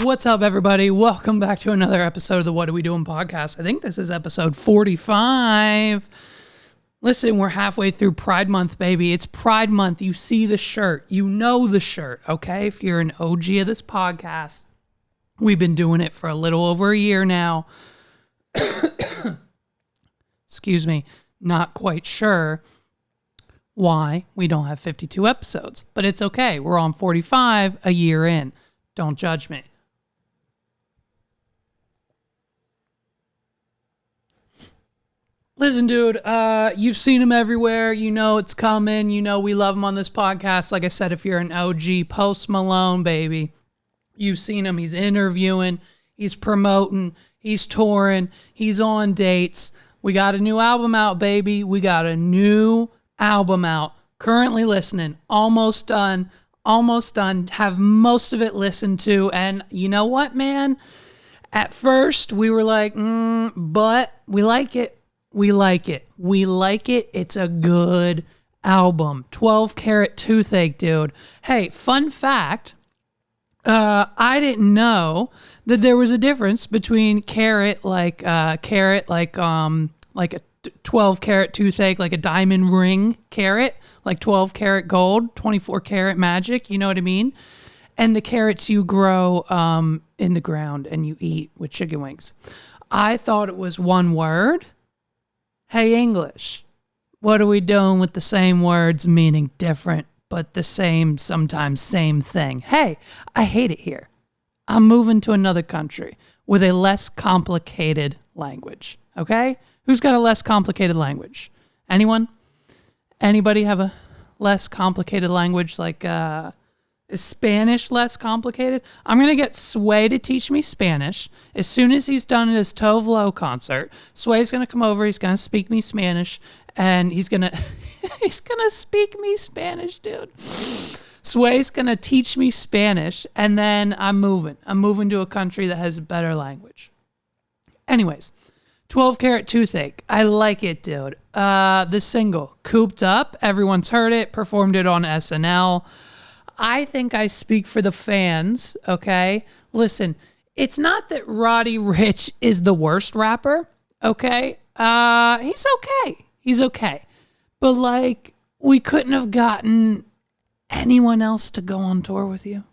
What's up, everybody? Welcome back to another episode of the What Are We Doing podcast. I think this is episode 45. Listen, we're halfway through Pride Month, baby. It's Pride Month. You see the shirt. You know the shirt, okay? If you're an OG of this podcast, we've been doing it for a little over a year now. Excuse me. Not quite sure why we don't have 52 episodes, but it's okay. We're on 45 a year in. Don't judge me. Listen, dude, you've seen him everywhere. You know it's coming. You know we love him on this podcast. Like I said, if you're an OG, Post Malone, baby. You've seen him. He's interviewing. He's promoting. He's touring. He's on dates. We got a new album out, baby. We got a new album out. Currently listening. Almost done. Almost done. Have most of it listened to. And you know what, man? At first, we were like, but we like it. We like it. We like it. It's a good album. 12 Carat Toothache, dude. Hey, fun fact. I didn't know that there was a difference between carat, like a 12 carat toothache, like a diamond ring carat, like 12 karat gold, 24 karat magic. You know what I mean? And the carrots you grow in the ground and you eat with chicken wings. I thought it was one word. Hey, English, what are we doing with the same words meaning different, but the same, sometimes same thing? Hey, I hate it here. I'm moving to another country with a less complicated language, okay? Who's got a less complicated language? Anyone? Anybody have a less complicated language? Like, is Spanish less complicated? I'm going to get Sway to teach me Spanish. As soon as he's done his Tove Lo concert, Sway's going to come over. He's going to speak me Spanish. And he's going to he's going to speak me Spanish, dude. Sway's going to teach me Spanish. And then I'm moving. I'm moving to a country that has a better language. Anyways, 12 Carat Toothache. I like it, dude. The single, Cooped Up. Everyone's heard it. Performed it on SNL. I think I speak for the fans, okay? Listen, it's not that Roddy Ricch is the worst rapper, okay? He's okay. He's okay. But, like, we couldn't have gotten anyone else to go on tour with you,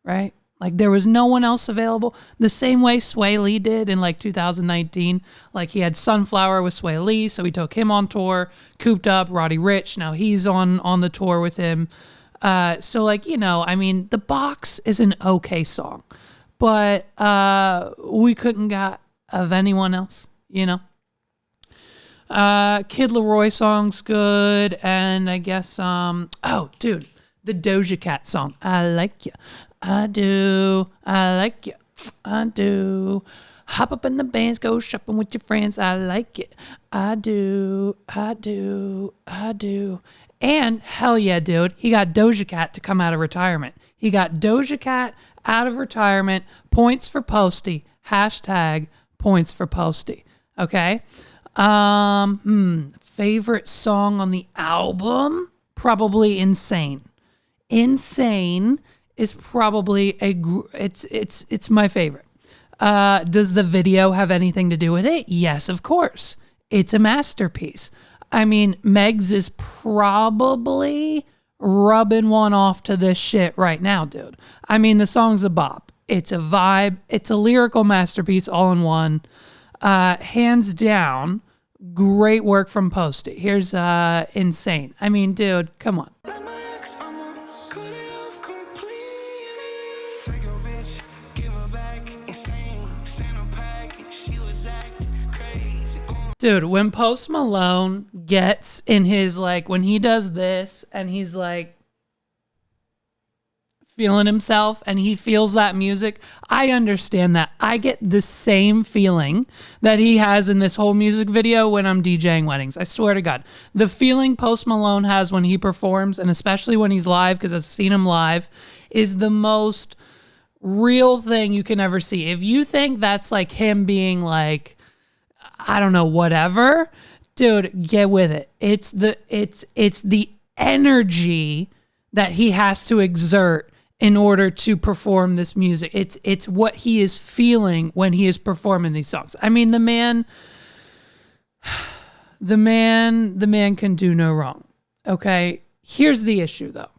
right? Like, there was no one else available. The same way Sway Lee did in, like, 2019. Like, he had Sunflower with Sway Lee, so he took him on tour. Cooped Up, Roddy Ricch. Now he's on the tour with him. So, like, you know, I mean, The Box is an okay song, but we couldn't got of anyone else, you know. Kid Laroi song's good, and I guess, oh, dude, the Doja Cat song, I like ya, I do, I like ya, I do. Hop up in the bands, go shopping with your friends, I like it, I do, I do, I do. And hell yeah, dude, he got Doja Cat to come out of retirement. He got Doja Cat out of retirement. Points for Posty. Hashtag points for Posty. Okay. Favorite song on the album? Probably Insane. Insane is probably it's my favorite. Does the video have anything to do with it? Yes, of course. It's a masterpiece. I mean, Megs is probably rubbing one off to this shit right now, dude. I mean, the song's a bop. It's a vibe. It's a lyrical masterpiece all in one. Hands down, great work from Posty. Here's Insane. I mean, dude, come on. Dude, when Post Malone gets in his, like, when he does this and he's, like, feeling himself and he feels that music, I understand that. I get the same feeling that he has in this whole music video when I'm DJing weddings. I swear to God. The feeling Post Malone has when he performs, and especially when he's live, because I've seen him live, is the most real thing you can ever see. If you think that's, like, him being, like, I don't know, whatever, dude, get with it. It's the energy that he has to exert in order to perform this music. It's what he is feeling when he is performing these songs. I mean, the man can do no wrong. Okay? Here's the issue though.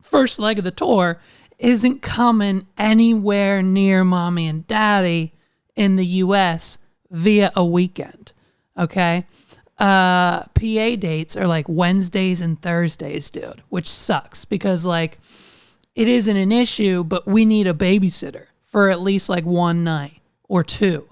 First leg of the tour isn't coming anywhere near mommy and daddy in the US via a weekend. Okay? PA dates are like Wednesdays and Thursdays, dude, which sucks because like it isn't an issue, but we need a babysitter for at least like one night or two.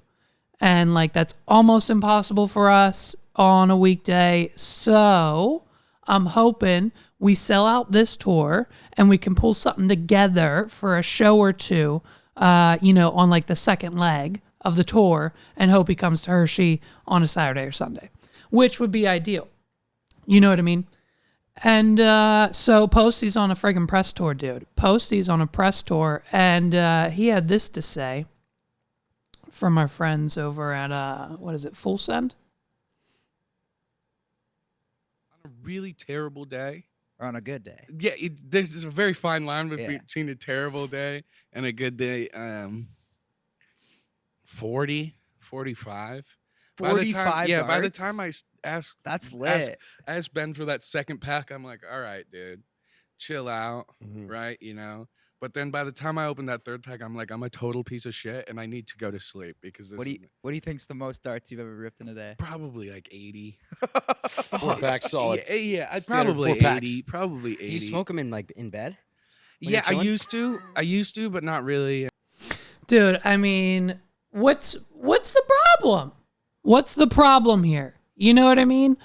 And like that's almost impossible for us on a weekday. So I'm hoping we sell out this tour and we can pull something together for a show or two, on like the second leg of the tour, and hope he comes to Hershey on a Saturday or Sunday, which would be ideal. You know what I mean? And so Posty's on a friggin' press tour, dude. Posty's on a press tour, and he had this to say from our friends over at, Full Send? On a really terrible day. Or on a good day. Yeah, there's a very fine line between a terrible day and a good day. 40, 45. 45 darts? By the time I asked... That's lit. Asked Ben for that second pack, I'm like, all right, dude, chill out, right? But then by the time I opened that third pack, I'm like, I'm a total piece of shit, and I need to go to sleep because What do you think's the most darts you've ever ripped in a day? probably like 80. 4 packs solid. Yeah, I'd Standard probably 4 packs. 80. Probably 80. Do you smoke them in bed? Yeah, I used to, but not really. Dude, I mean, what's the problem? What's the problem here? You know what I mean?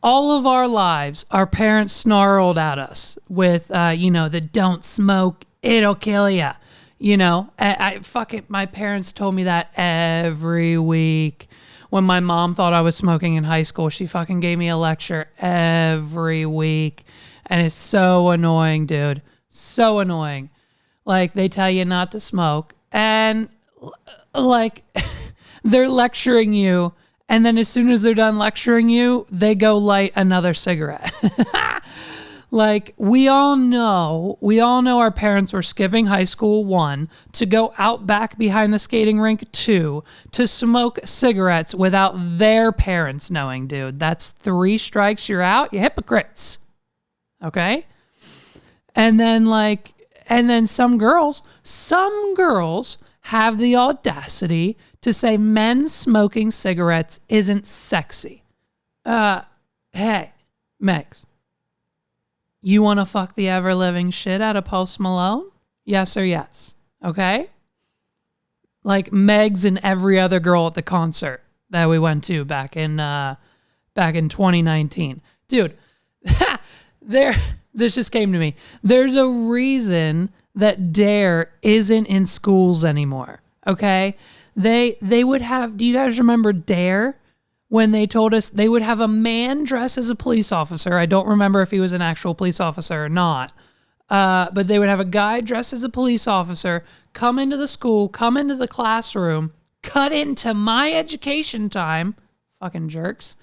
All of our lives, our parents snarled at us with, the don't smoke, it'll kill ya. My parents told me that every week. When my mom thought I was smoking in high school, she fucking gave me a lecture every week. And it's so annoying, dude. So annoying. Like, they tell you not to smoke, and like they're lecturing you, and then as soon as they're done lecturing you, they go light another cigarette. Like, we all know our parents were skipping high school, 1, to go out back behind the skating rink, 2, to smoke cigarettes without their parents knowing, dude. That's 3 strikes, you're out, you hypocrites. Okay? And then some girls have the audacity to say men smoking cigarettes isn't sexy. Hey, Megs, you want to fuck the ever-living shit out of Post Malone? Yes or yes? Okay? Like Megs and every other girl at the concert that we went to back in 2019. Dude, this just came to me. There's a reason that D.A.R.E. isn't in schools anymore, okay? They would have, do you guys remember D.A.R.E.? When they told us they would have a man dress as a police officer. I don't remember if he was an actual police officer or not. But they would have a guy dressed as a police officer come into the school, come into the classroom, cut into my education time, fucking jerks,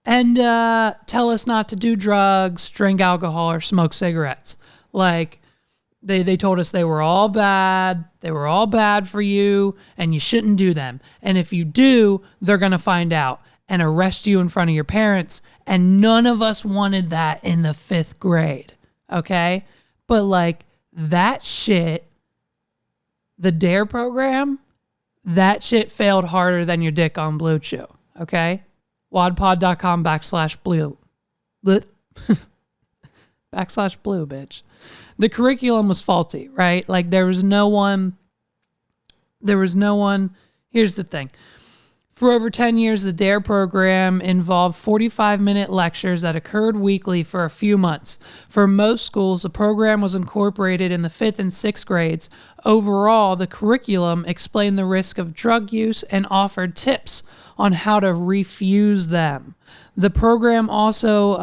and tell us not to do drugs, drink alcohol, or smoke cigarettes. Like, they told us they were all bad for you, and you shouldn't do them. And if you do, they're going to find out and arrest you in front of your parents. And none of us wanted that in the 5th grade, okay? But like that shit, the D.A.R.E. program, that shit failed harder than your dick on Blue Chew, okay? WAWDpod.com/blue. /blue, bitch. The curriculum was faulty, right? Like there was no one. Here's the thing. For over 10 years, the D.A.R.E. program involved 45-minute lectures that occurred weekly for a few months. For most schools, the program was incorporated in the 5th and 6th grades. Overall, the curriculum explained the risk of drug use and offered tips on how to refuse them. The program also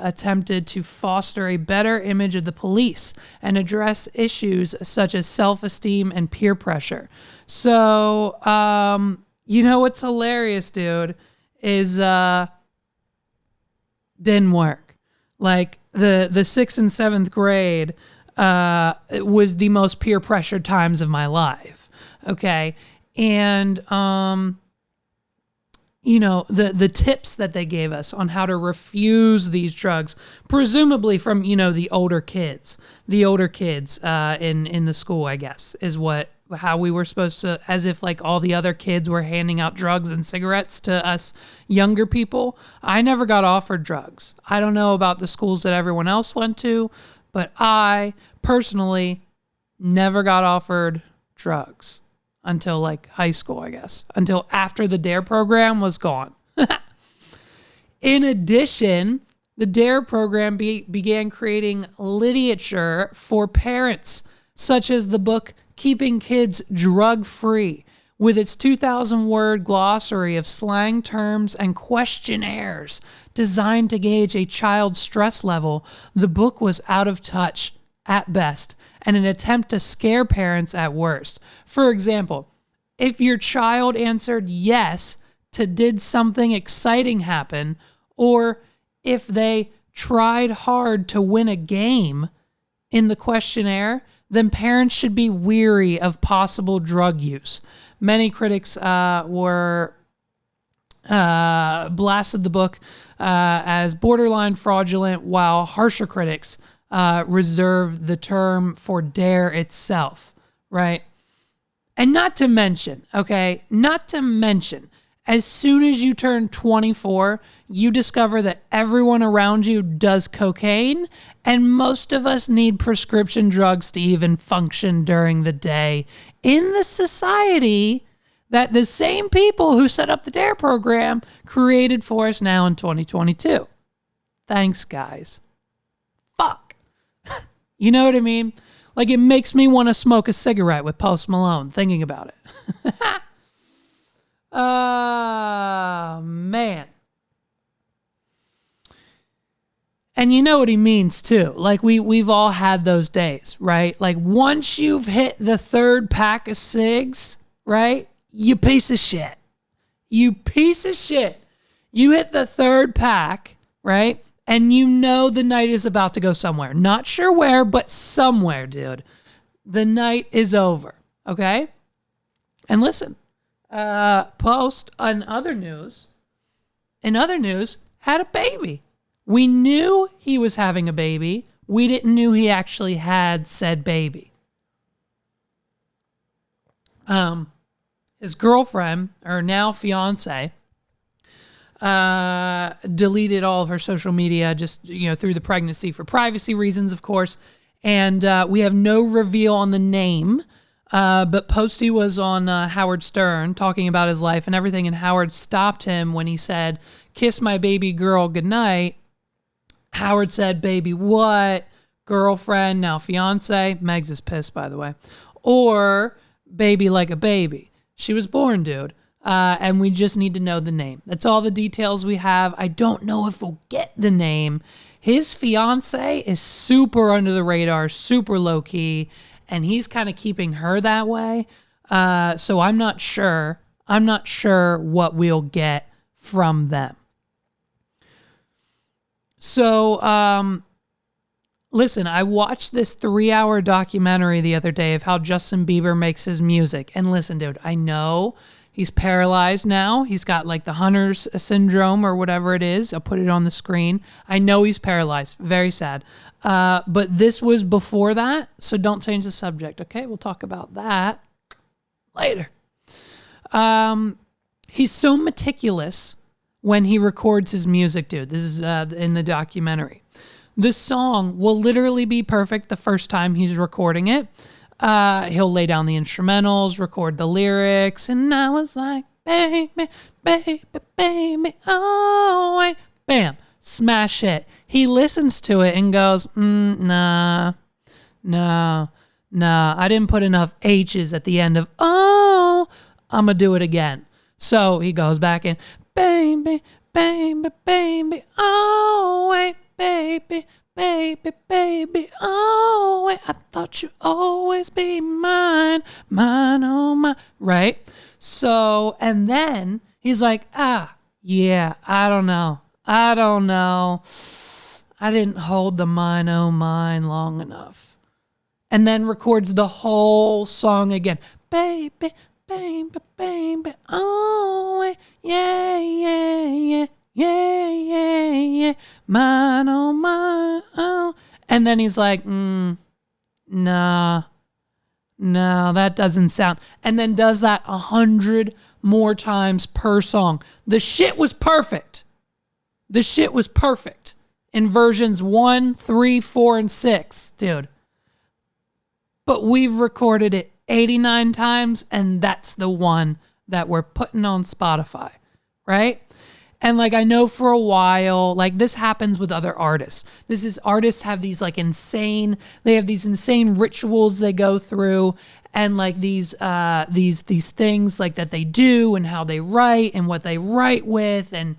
attempted to foster a better image of the police and address issues such as self-esteem and peer pressure. So, you know what's hilarious, dude, is didn't work. Like the 6th and 7th grade, it was the most peer pressured times of my life. Okay. And, you know, the tips that they gave us on how to refuse these drugs, presumably from, you know, the older kids in the school, I guess, is how we were supposed to, as if like all the other kids were handing out drugs and cigarettes to us younger people. I never got offered drugs. I don't know about the schools that everyone else went to, but I personally never got offered drugs until like high school, I guess, until after the D.A.R.E program was gone. In addition, the D.A.R.E program began creating literature for parents, such as the book Keeping Kids Drug-Free, with its 2,000-word glossary of slang terms and questionnaires designed to gauge a child's stress level. The book was out of touch at best and an attempt to scare parents at worst. For example, if your child answered yes to did something exciting happen, or if they tried hard to win a game in the questionnaire, then parents should be weary of possible drug use. Many critics blasted the book as borderline fraudulent, while harsher critics reserved the term for D.A.R.E itself, right? And not to mention, as soon as you turn 24, you discover that everyone around you does cocaine, and most of us need prescription drugs to even function during the day in the society that the same people who set up the D.A.R.E program created for us now in 2022. Thanks, guys. Fuck. You know what I mean? Like, it makes me want to smoke a cigarette with Post Malone thinking about it. Man. And you know what he means too. Like we've all had those days, right? Like once you've hit the third pack of cigs, right? You piece of shit. You piece of shit. You hit the third pack, right? And you know the night is about to go somewhere. Not sure where, but somewhere, dude. The night is over, okay? And listen, Post, in other news, had a baby. We knew he was having a baby. We didn't know he actually had said baby. His girlfriend, or now fiance, deleted all of her social media just, through the pregnancy for privacy reasons, of course. And we have no reveal on the name. But Posty was on Howard Stern talking about his life and everything, and Howard stopped him when he said, "Kiss my baby girl goodnight." Howard said, "Baby what? Girlfriend, now fiance." Megs is pissed, by the way. Or baby like a baby. She was born, dude. And we just need to know the name. That's all the details we have. I don't know if we'll get the name. His fiance is super under the radar, super low key, and he's kind of keeping her that way. So I'm not sure. I'm not sure what we'll get from them. So, listen, I watched this 3-hour documentary the other day of how Justin Bieber makes his music. And listen, dude, I know he's paralyzed now. He's got like the Hunter's syndrome or whatever it is. I'll put it on the screen. I know he's paralyzed. Very sad. But this was before that, so don't change the subject, okay? We'll talk about that later. He's so meticulous when he records his music, dude. This is in the documentary. The song will literally be perfect the first time he's recording it. He'll lay down the instrumentals, record the lyrics, and I was like, baby, baby, baby, oh, wait. Bam. Smash hit. He listens to it and goes, nah, I didn't put enough H's at the end of, oh, I'm going to do it again. So he goes back in, baby, baby, baby, oh, wait, baby, baby, baby, oh, wait, I thought you'd always be mine, mine, oh, mine, right? So, and then he's like, yeah, I don't know. I didn't hold the mine, oh, mine long enough. and then records the whole song again. Baby, baby, baby, oh, yeah, yeah, yeah, yeah, yeah, yeah, mine, oh. And then he's like, nah, no, that doesn't sound. And then does that 100 more times per song. The shit was perfect. The shit was perfect in versions 1, 3, 4, and 6, dude. But we've recorded it 89 times, and that's the one that we're putting on Spotify, right? And like, I know for a while, like this happens with other artists. Artists have these like insane rituals they go through, and like these things like that they do, and how they write, and what they write with, and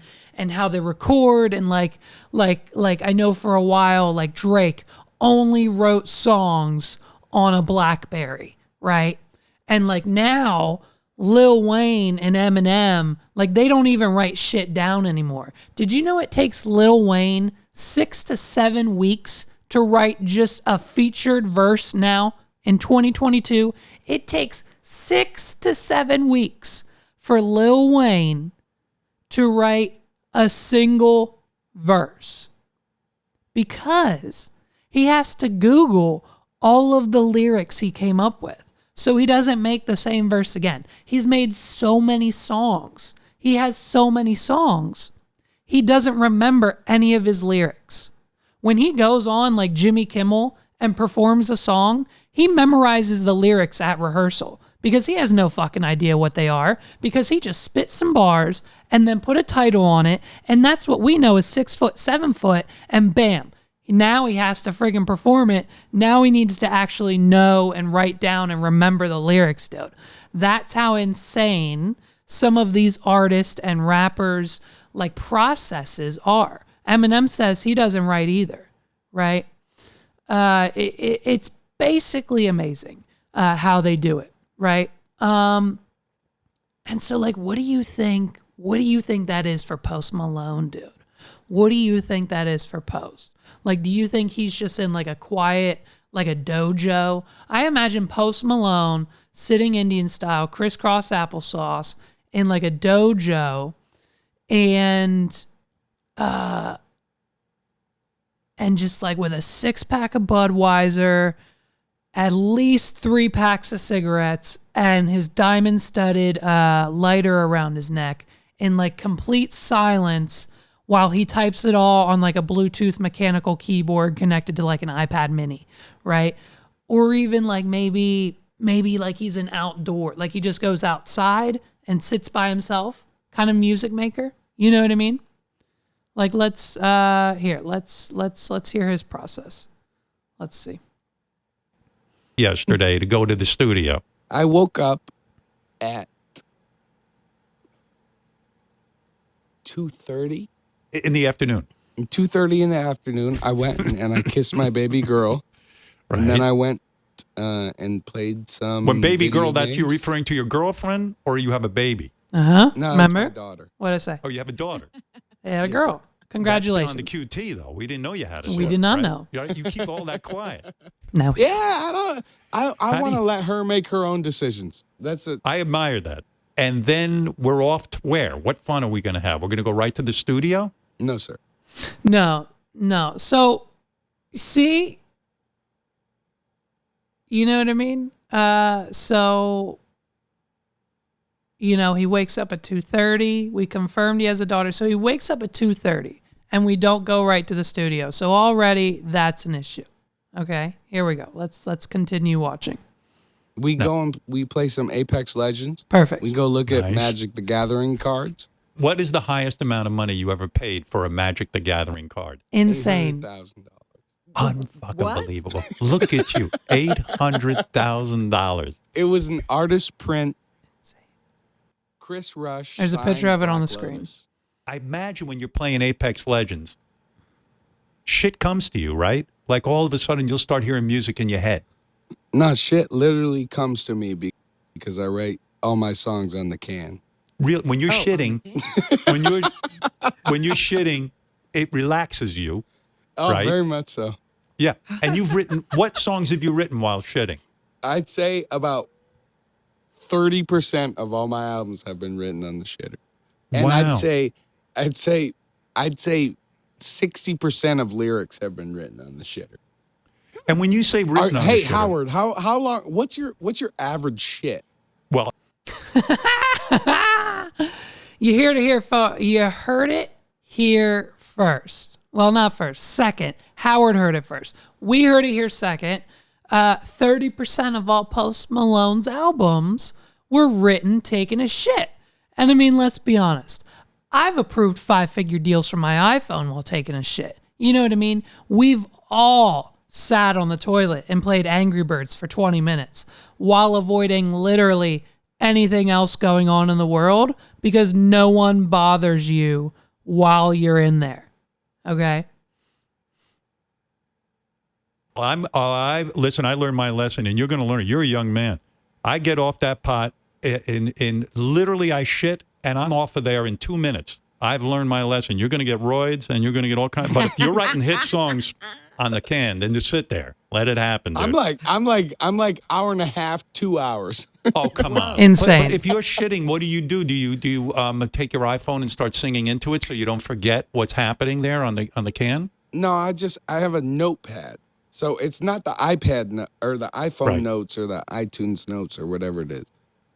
how they record, and like I know for a while, like Drake only wrote songs on a BlackBerry, right? And like now, Lil Wayne and Eminem, like they don't even write shit down anymore. Did you know it takes Lil Wayne 6 to 7 weeks to write just a featured verse now in 2022? It takes 6 to 7 weeks for Lil Wayne to write a single verse because he has to Google all of the lyrics he came up with, so he doesn't make the same verse again. He's made so many songs. He has so many songs. He doesn't remember any of his lyrics. When he goes on like Jimmy Kimmel and performs a song, he memorizes the lyrics at rehearsal because he has no fucking idea what they are, because he just spits some bars and then put a title on it, and that's what we know is 6 foot, 7 foot, and bam. Now he has to friggin' perform it. Now he needs to actually know and write down and remember the lyrics, dude. That's how insane some of these artists and rappers like processes are. Eminem says he doesn't write either, right? It's basically amazing how they do it, right? And so like, what do you think that is for Post Malone, dude? What do you think that is for Post? Like, do you think he's just in like a quiet, like a dojo? I imagine Post Malone sitting Indian style, crisscross applesauce in like a dojo, and just like with a 6-pack of Budweiser, at least 3 packs of cigarettes, and his diamond-studded lighter around his neck, in like complete silence, while he types it all on like a Bluetooth mechanical keyboard connected to like an iPad mini, right? Or even like maybe like he's an outdoor, like he just goes outside and sits by himself, kind of music maker. You know what I mean? Like let's hear his process. Let's see. Yesterday to go to the studio. I woke up at 2:30. In the afternoon. 2:30 in the afternoon, I went and I kissed my baby girl. Right. And then I went and played some. When baby video girl, games. that's you referring to your girlfriend, or you have a baby? No, remember? That's my daughter. What'd I say? Oh, you have a daughter. I had a girl. Congratulations. On the QT though, we didn't know you had a. We did not know. You keep all that quiet. No. Yeah, I want to let her make her own decisions. That's it. I admire that. And then we're off to where? What fun are we going to have? We're going to go right to the studio? No, sir. No. So, see, you know what I mean? So, you know, he wakes up at 2:30. We confirmed he has a daughter. So he wakes up at 2:30 and we don't go right to the studio. So already that's an issue. Okay, here we go. Let's continue watching. We go and we play some Apex Legends. Perfect. We go look at Magic the Gathering cards. What is the highest amount of money you ever paid for a Magic the Gathering card? Insane. $800,000. Unfucking-believable. Look at you. $800,000. It was an artist print. Chris Rush. There's a picture of it on the screen. Lotus. I imagine when you're playing Apex Legends, shit comes to you, right? Like all of a sudden you'll start hearing music in your head. No, shit literally comes to me because I write all my songs on the can. When you're shitting, when you're shitting, it relaxes you. Oh, right? very much so. Yeah. And you've written, what songs have you written while shitting? I'd say about 30% of all my albums have been written on the shitter. And Wow. I'd say 60% of lyrics have been written on the shitter. And when you say written on the Hey, shitter, Howard, how long, what's your average shit? well, You heard it here first. Well, not first, second. Howard heard it first. We heard it here second. 30% of all Post Malone's albums were written taking a shit. And I mean, let's be honest. I've approved 5-figure deals from my iPhone while taking a shit. You know what I mean? We've all sat on the toilet and played Angry Birds for 20 minutes while avoiding literally anything else going on in the world because no one bothers you while you're in there. Okay? listen, I learned my lesson, and you're going to learn it. You're a young man. I get off that pot, in literally I shit, and I'm off of there in 2 minutes. I've learned my lesson. You're going to get roids, and you're going to get all kinds. But if you're writing hit songs on the can, then just sit there, let it happen. Dude. I'm like hour and a half, 2 hours. Oh, come on. Insane. But if you're shitting, what do you do? Do you take your iPhone and start singing into it so you don't forget what's happening there on the can? No, I have a notepad. So it's not the iPad or the iPhone notes or the iTunes notes or whatever it is.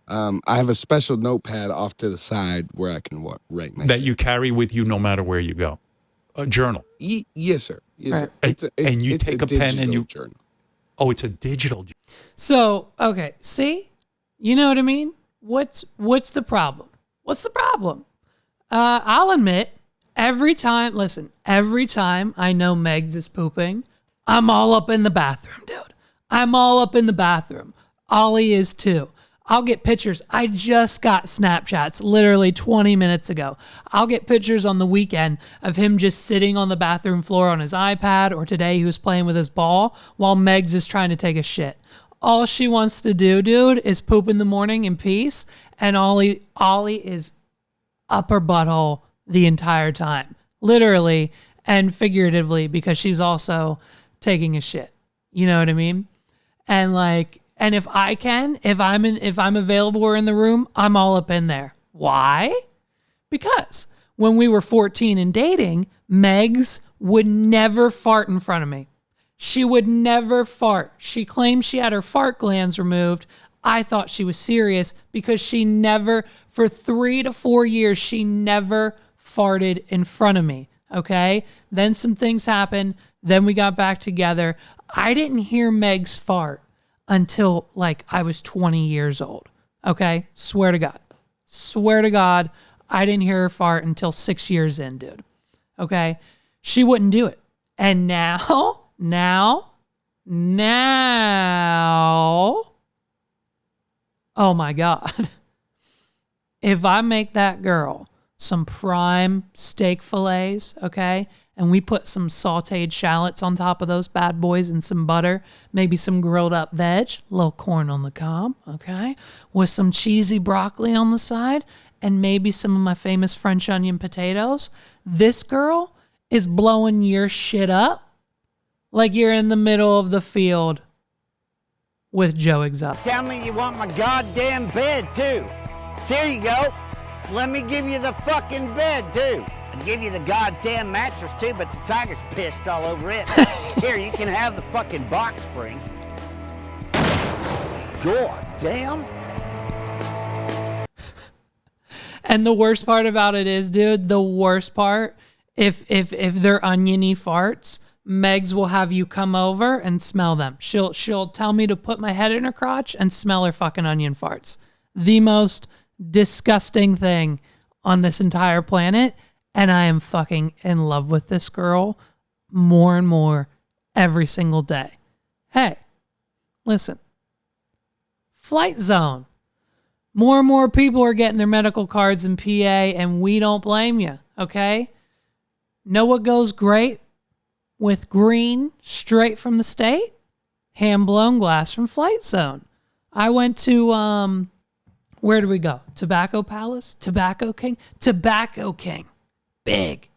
I have a special notepad off to the side where I can write my that shit. You carry with you no matter where you go. A journal. Yes, sir. Yes, sir. And you take a pen and you journal. Oh, it's a digital. So, okay, see? You know what I mean? What's the problem? What's the problem? I'll admit, every time I know Megs is pooping, I'm all up in the bathroom, dude. I'm all up in the bathroom. Ollie is too. I'll get pictures. I just got Snapchats literally 20 minutes ago. I'll get pictures on the weekend of him just sitting on the bathroom floor on his iPad, or today he was playing with his ball while Megs is trying to take a shit. All she wants to do, dude, is poop in the morning in peace, and Ollie is up her butthole the entire time, literally and figuratively, because she's also taking a shit. You know what I mean? And if I'm available or in the room, I'm all up in there. Why? Because when we were 14 and dating, Megs would never fart in front of me. She would never fart. She claimed she had her fart glands removed. I thought she was serious because she never, for 3 to 4 years, she never farted in front of me. Okay? Then some things happened. Then we got back together. I didn't hear Megs fart until I was 20 years old. Okay? Swear to God, I didn't hear her fart until 6 years in, dude. Okay? She wouldn't do it. And now, oh my God. If I make that girl some prime steak fillets, okay, and we put some sauteed shallots on top of those bad boys and some butter, maybe some grilled up veg, a little corn on the cob, okay, with some cheesy broccoli on the side, and maybe some of my famous French onion potatoes, this girl is blowing your shit up like you're in the middle of the field with Joe Exotic. Tell me you want my goddamn bed, too. Here you go. Let me give you the fucking bed, too. I'd give you the goddamn mattress, too, but the tiger's pissed all over it. Here, you can have the fucking box springs. God damn. And the worst part about it is, dude, if they're oniony farts, Megs will have you come over and smell them. She'll tell me to put my head in her crotch and smell her fucking onion farts. The most disgusting thing on this entire planet, and I am fucking in love with this girl more and more every single day. Hey, listen. Flight Zone. More and more people are getting their medical cards in PA, and we don't blame you, okay? Know what goes great with green straight from the state? Hand-blown glass from Flight Zone. I went to, where did we go? Tobacco Palace? Tobacco King? Tobacco King. Big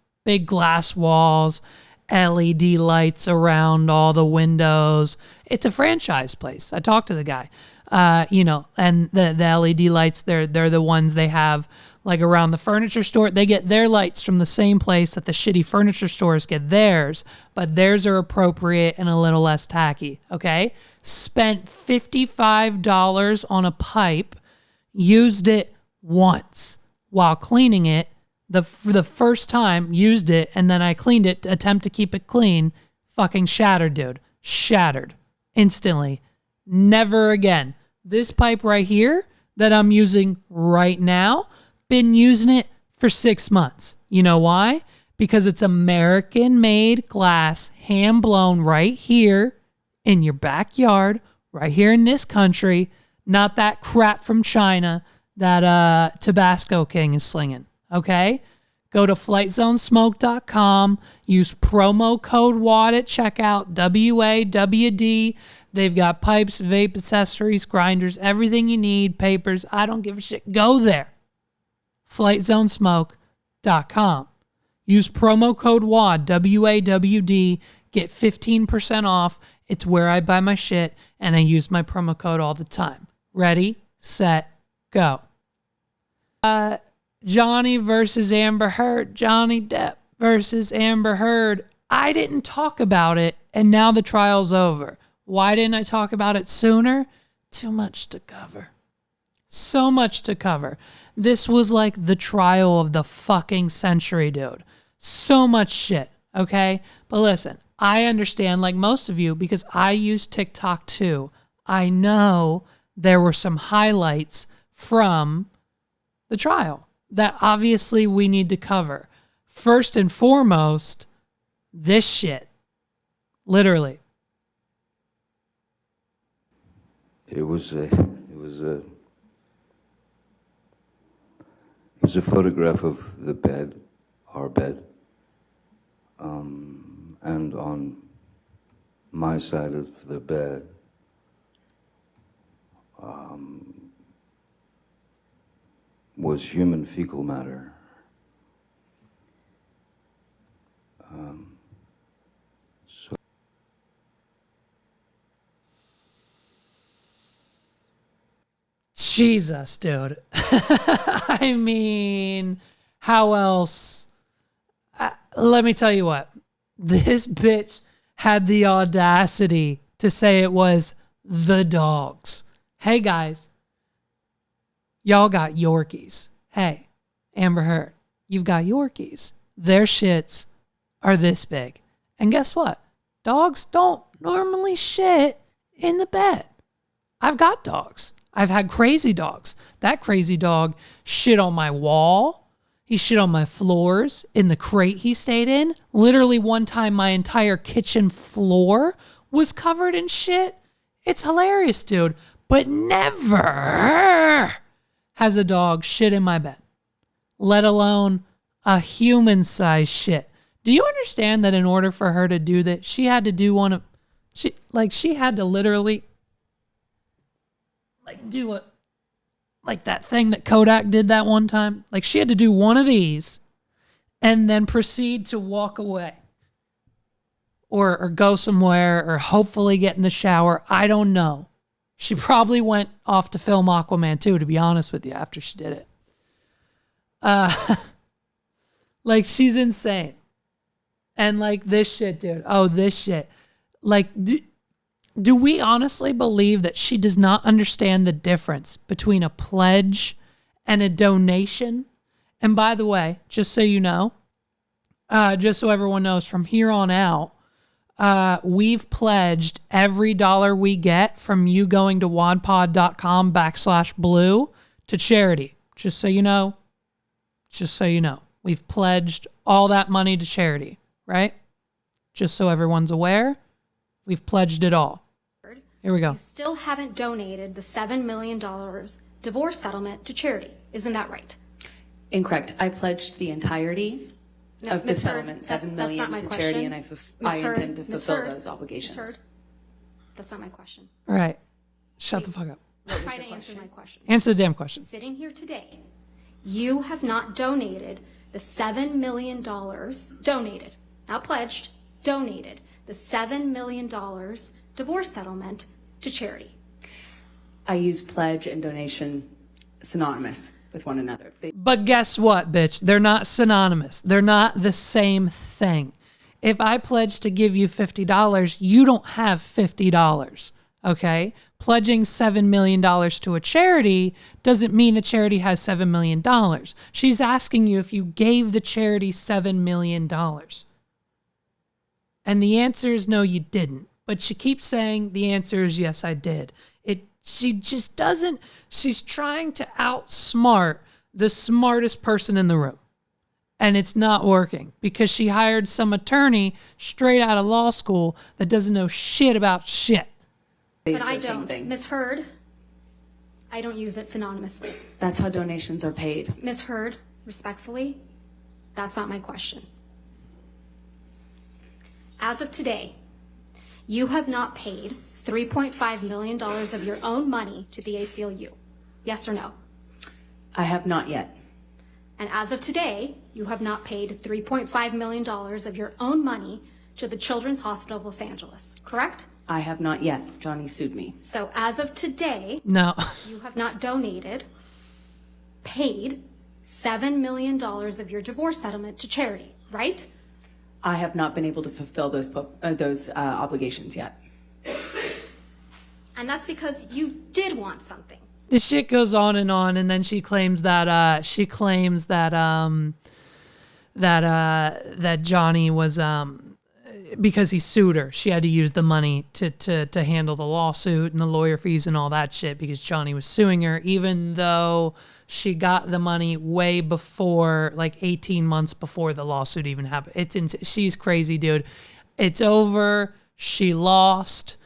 glass walls. LED lights around all the windows. It's a franchise place. I talked to the guy, and the LED lights, they're the ones they have like around the furniture store. They get their lights from the same place that the shitty furniture stores get theirs, but theirs are appropriate and a little less tacky, okay? Spent $55 on a pipe, used it once while cleaning it. For the first time, used it, and then I cleaned it to attempt to keep it clean. Fucking shattered, dude. Shattered. Instantly. Never again. This pipe right here that I'm using right now, been using it for 6 months. You know why? Because it's American-made glass, hand-blown right here in your backyard, right here in this country, not that crap from China that Tabasco King is slinging. Okay? Go to flightzonesmoke.com. Use promo code WAWD at checkout, WAWD. They've got pipes, vape accessories, grinders, everything you need, papers. I don't give a shit. Go there. flightzonesmoke.com. Use promo code WAWD, WAWD. Get 15% off. It's where I buy my shit, and I use my promo code all the time. Ready, set, go. Johnny versus Amber Heard. Johnny Depp versus Amber Heard. I didn't talk about it, and now the trial's over. Why didn't I talk about it sooner? Too much to cover. So much to cover. This was like the trial of the fucking century, dude. So much shit, okay? But listen, I understand, like most of you, because I use TikTok too. I know there were some highlights from the trial that obviously we need to cover. First and foremost, this shit. Literally. It was a photograph of the bed, our bed, and on my side of the bed, was human fecal matter. Jesus, dude. I mean, how else? Let me tell you what. This bitch had the audacity to say it was the dogs. Hey, guys. Y'all got Yorkies. Hey, Amber Heard, you've got Yorkies. Their shits are this big. And guess what? Dogs don't normally shit in the bed. I've got dogs. I've had crazy dogs. That crazy dog shit on my wall. He shit on my floors in the crate he stayed in. Literally one time my entire kitchen floor was covered in shit. It's hilarious, dude. But never has a dog shit in my bed, let alone a human-sized shit. Do you understand that in order for her to do that, she had to do she had to literally do it, like that thing that Kodak did that one time. Like she had to do one of these and then proceed to walk away or go somewhere or hopefully get in the shower. I don't know. She probably went off to film Aquaman 2, to be honest with you, after she did it. Like she's insane. And like this shit, dude. Oh, this shit. Like, do we honestly believe that she does not understand the difference between a pledge and a donation? And by the way, just so you know, just so everyone knows, from here on out, we've pledged every dollar we get from you going to wadpod.com/blue to charity. Just so you know. Just so you know. We've pledged all that money to charity, right? Just so everyone's aware, we've pledged it all. Here we go. You still haven't donated the $7 million divorce settlement to charity. Isn't that right? Incorrect. I pledged the entirety of the settlement, $7 million to charity, and I intend to fulfill those obligations. That's not my question. All right. Shut the fuck up. Try to answer my question. Answer the damn question. Sitting here today, you have not donated the $7 million donated, not pledged, donated the $7 million divorce settlement to charity? I use pledge and donation synonymous with one another. But guess what, bitch? They're not synonymous. They're not the same thing. If I pledge to give you $50, you don't have $50, okay? Pledging $7 million to a charity doesn't mean the charity has $7 million. She's asking you if you gave the charity $7 million. And the answer is no, you didn't. But she keeps saying the answer is yes, I did. She just doesn't, she's trying to outsmart the smartest person in the room. And it's not working because she hired some attorney straight out of law school that doesn't know shit about shit. But I don't. Ms. Heard, I don't use it synonymously. That's how donations are paid. Ms. Heard, respectfully, that's not my question. As of today, you have not paid $3.5 million of your own money to the ACLU. Yes or no? I have not yet. And as of today, you have not paid $3.5 million of your own money to the Children's Hospital of Los Angeles, correct? I have not yet. Johnny sued me. So as of today, no, you have not paid $7 million of your divorce settlement to charity, right? I have not been able to fulfill those obligations yet. And that's because you did want something. This shit goes on, and then she claims that that Johnny was because he sued her. She had to use the money to handle the lawsuit and the lawyer fees and all that shit because Johnny was suing her, even though she got the money way before, like 18 months before the lawsuit even happened. She's crazy, dude. It's over. She lost.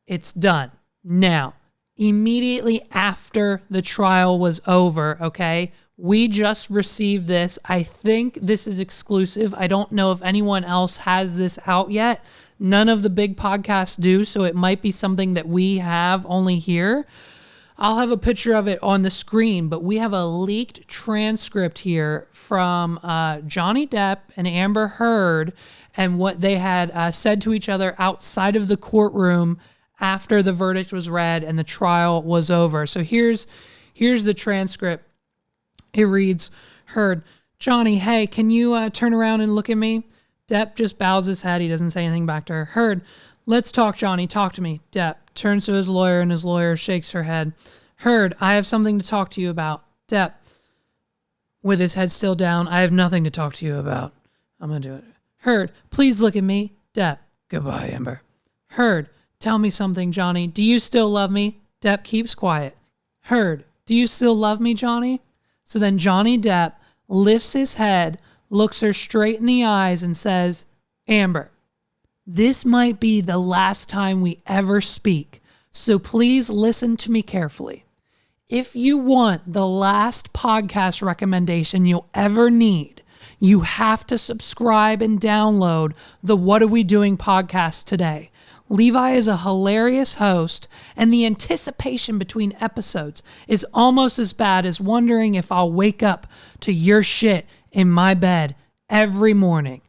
It's done. Now, immediately after the trial was over, okay, we just received this. I think this is exclusive. I don't know if anyone else has this out yet. None of the big podcasts do, so it might be something that we have only here. I'll have a picture of it on the screen, but we have a leaked transcript here from Johnny Depp and Amber Heard and what they had said to each other outside of the courtroom after the verdict was read and the trial was over. So here's the transcript. It reads, Heard, Johnny, hey, can you turn around and look at me? Depp just bows his head. He doesn't say anything back to her. Heard, let's talk, Johnny. Talk to me. Depp turns to his lawyer and his lawyer shakes her head. Heard, I have something to talk to you about. Depp, with his head still down, I have nothing to talk to you about. I'm going to do it. Heard, please look at me. Depp, goodbye, Amber. Heard, tell me something, Johnny. Do you still love me? Depp keeps quiet. Heard, do you still love me, Johnny? So then Johnny Depp lifts his head, looks her straight in the eyes and says, Amber, this might be the last time we ever speak, so please listen to me carefully. If you want the last podcast recommendation you'll ever need, you have to subscribe and download the What Are We Doing podcast today. Levi is a hilarious host, and the anticipation between episodes is almost as bad as wondering if I'll wake up to your shit in my bed every morning.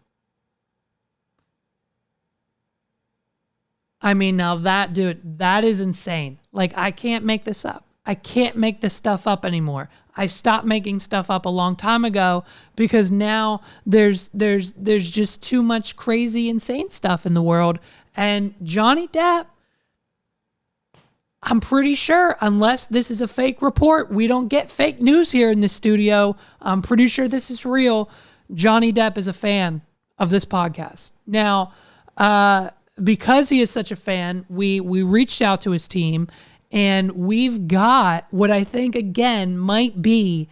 I mean, now that, dude, that is insane. Like, I can't make this up. I can't make this stuff up anymore. I stopped making stuff up a long time ago because now there's just too much crazy, insane stuff in the world. And Johnny Depp, I'm pretty sure, unless this is a fake report, we don't get fake news here in the studio. I'm pretty sure this is real. Johnny Depp is a fan of this podcast. Now, because he is such a fan, we reached out to his team, and we've got what I think, again, might be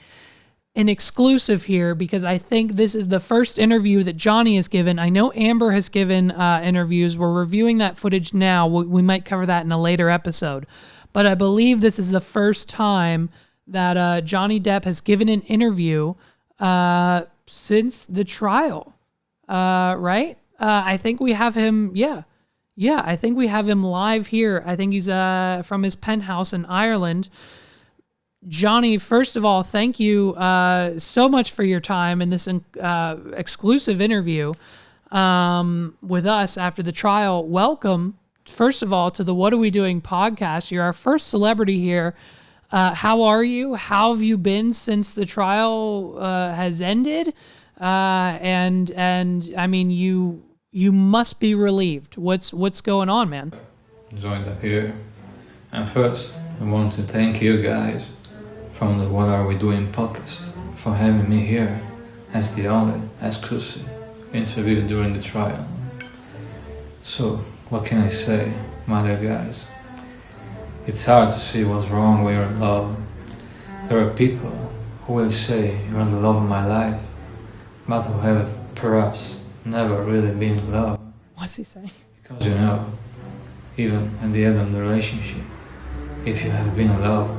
an exclusive here, because I think this is the first interview that Johnny has given. I know Amber has given interviews. We're reviewing that footage now. We might cover that in a later episode. But I believe this is the first time that Johnny Depp has given an interview since the trial, right? I think we have him, yeah, I think we have him live here. I think he's from his penthouse in Ireland. Johnny, first of all, thank you so much for your time in this exclusive interview. with us after the trial. Welcome, first of all, to the What Are We Doing podcast. You're our first celebrity here. How are you? How have you been since the trial has ended? And I mean, you must be relieved. What's going on, man? Joined up here. And first, I want to thank you guys from the What Are We Doing podcast for having me here as the only exclusive interview during the trial. So, what can I say, my dear guys? It's hard to see what's wrong when you're in love. There are people who will say you're the love of my life, but who have perhaps never really been in love. What's he saying? Because even at the end of the relationship, if you have been in love,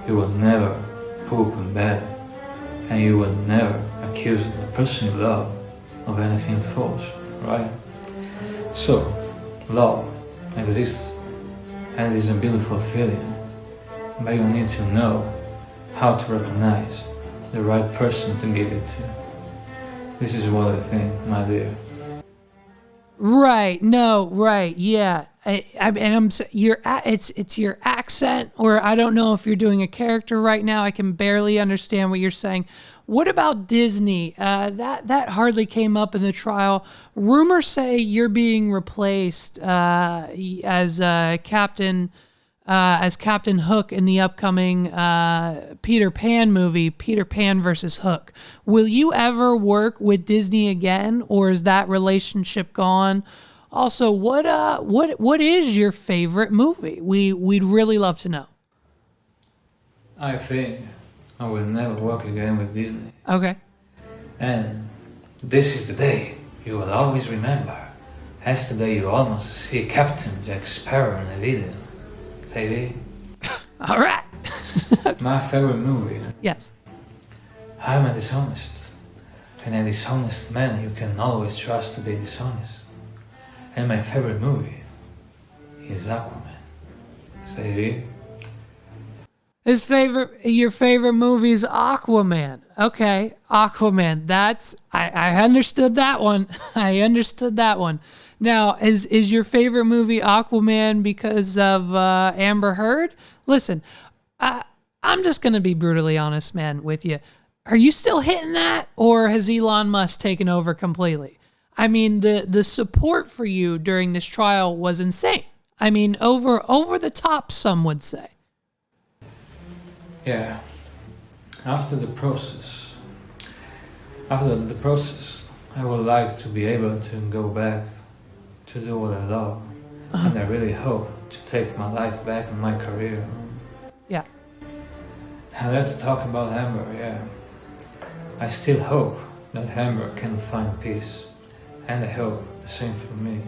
you would never poop in bed, and you would never accuse the person you love of anything false, right? So, love exists, and it is a beautiful feeling, but you need to know how to recognize the right person to give it to. This is what I think, my dear. Right. No. Right. Yeah. It's your accent, or I don't know if you're doing a character right now. I can barely understand what you're saying. What about Disney? That hardly came up in the trial. Rumors say you're being replaced as Captain Hook in the upcoming Peter Pan movie, Peter Pan versus Hook. Will you ever work with Disney again, or is that relationship gone? Also, what is your favorite movie? We'd really love to know. I think I will never work again with Disney. Okay. And this is the day you will always remember, as the day you almost see Captain Jack Sparrow in a video. TV. All right. My favorite movie. Yes. I'm a dishonest. And a dishonest man you can always trust to be dishonest. And my favorite movie is Aquaman. TV. Your favorite movie is Aquaman. Okay, Aquaman. I understood that one. I understood that one. Now, is your favorite movie Aquaman because of Amber Heard? Listen, I'm just going to be brutally honest, man, with you. Are you still hitting that, or has Elon Musk taken over completely? I mean, the support for you during this trial was insane. I mean, over the top, some would say. Yeah. After the process, I would like to be able to go back to do what I love. And I really hope to take my life back and my career. Yeah. Now let's talk about Amber, yeah. I still hope that Amber can find peace. And I hope the same for me.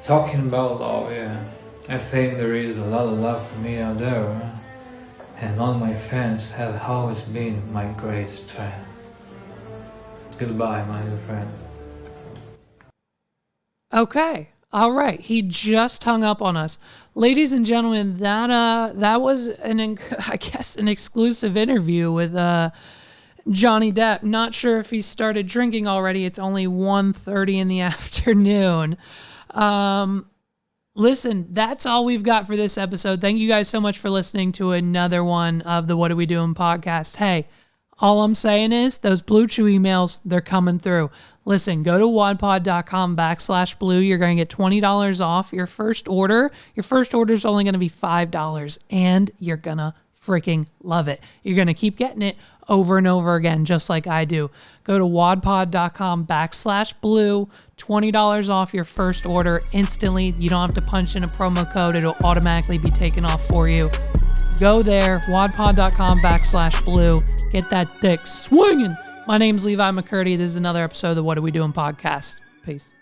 Talking about love, yeah. I think there is a lot of love for me out there. And all my fans have always been my great strength. Goodbye, my dear friends. Okay. All right. He just hung up on us. Ladies and gentlemen, that was an exclusive interview with Johnny Depp. Not sure if he started drinking already. It's only 1:30 in the afternoon. Listen, that's all we've got for this episode. Thank you guys so much for listening to another one of the What Are We Doing podcast. Hey, all I'm saying is those Blue Chew emails, they're coming through. Listen, go to wawdpod.com/blue. You're going to get $20 off your first order. Your first order is only going to be $5, and you're going to freaking love it. You're going to keep getting it over and over again, just like I do. Go to wawdpod.com/blue. $20 off your first order instantly. You don't have to punch in a promo code. It'll automatically be taken off for you. Go there, wawdpod.com/blue. Get that dick swinging. My name's Levi McCurdy. This is another episode of the What Are We Doing podcast. Peace.